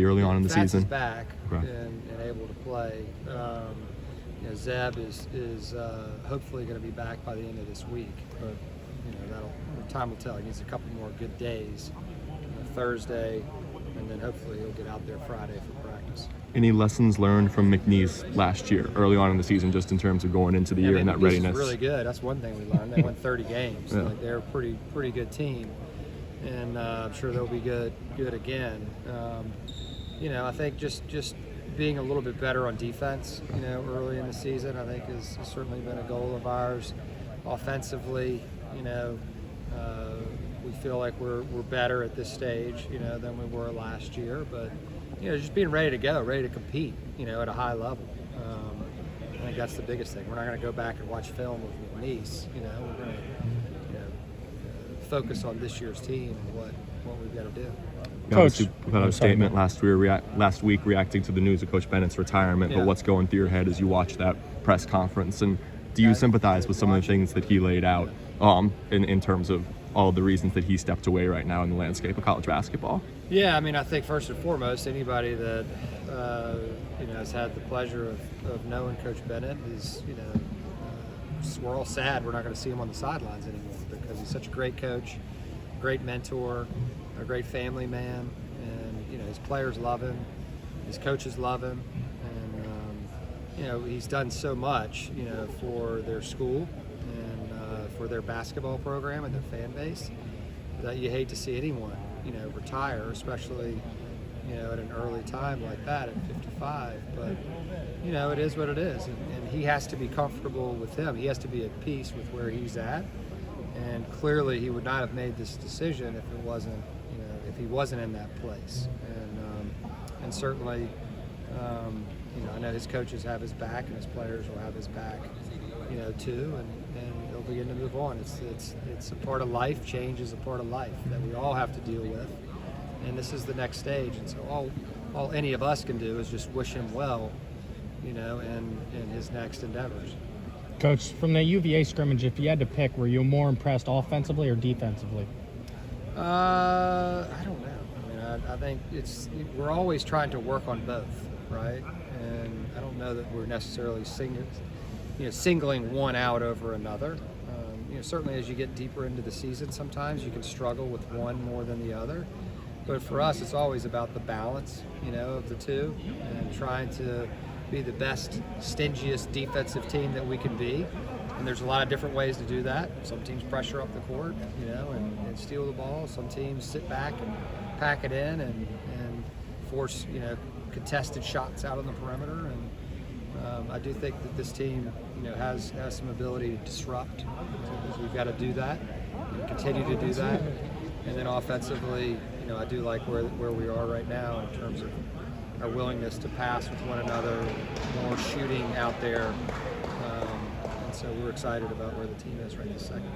early on in the Fats season. is back Right. and able to play. Zeb is hopefully going to be back by the end of this week, but time will tell. He needs a couple more good days. Thursday, and then hopefully he'll get out there Friday for practice. Any lessons learned from McNeese last year, early on in the season, just in terms of going into the year and that McNeese readiness? is really good. That's one thing we learned. They won 30 games. Yeah. Like, they're a pretty good team, and I'm sure they'll be good again. I think just being a little bit better on defense, early in the season, I think has certainly been a goal of ours. Offensively, we feel like we're better at this stage, than we were last year. But just being ready to go, ready to compete, at a high level. I think that's the biggest thing. We're not going to go back and watch film with McNeese. We're going to focus on this year's team and what we've got to do. Coach, you put out a statement last week reacting to the news of Coach Bennett's retirement. Yeah. But what's going through your head as you watch that press conference? And do you sympathize with some of the things that he laid out in terms of all of the reasons that he stepped away right now in the landscape of college basketball? Yeah, I think first and foremost, anybody that has had the pleasure of knowing Coach Bennett is, we're all sad we're not going to see him on the sidelines anymore, because he's such a great coach, great mentor, a great family man, and his players love him, his coaches love him, and he's done so much, for their school and for their basketball program and their fan base, that you hate to see anyone, retire, especially, at an early time like that at 55. But, it is what it is, and he has to be comfortable with him. He has to be at peace with where he's at, and clearly he would not have made this decision if it wasn't, if he wasn't in that place. And certainly, I know his coaches have his back, and his players will have his back, too, and they'll begin to move on. It's a part of life. Change is a part of life that we all have to deal with, and this is the next stage. And so all any of us can do is just wish him well, in his next endeavors. Coach, from the UVA scrimmage, if you had to pick, were you more impressed offensively or defensively? I don't know. I think we're always trying to work on both, right? And I don't know that we're necessarily singling one out over another. Certainly as you get deeper into the season, sometimes you can struggle with one more than the other. But for us, it's always about the balance, of the two, and trying to be the best, stingiest defensive team that we can be. And there's a lot of different ways to do that. Some teams pressure up the court, and steal the ball. Some teams sit back and pack it in and force, contested shots out on the perimeter. And I do think that this team, has some ability to disrupt. So we've got to do that and continue to do that. And then offensively, I do like where we are right now in terms of our willingness to pass with one another, more shooting out there. And so we're excited about where the team is right this second.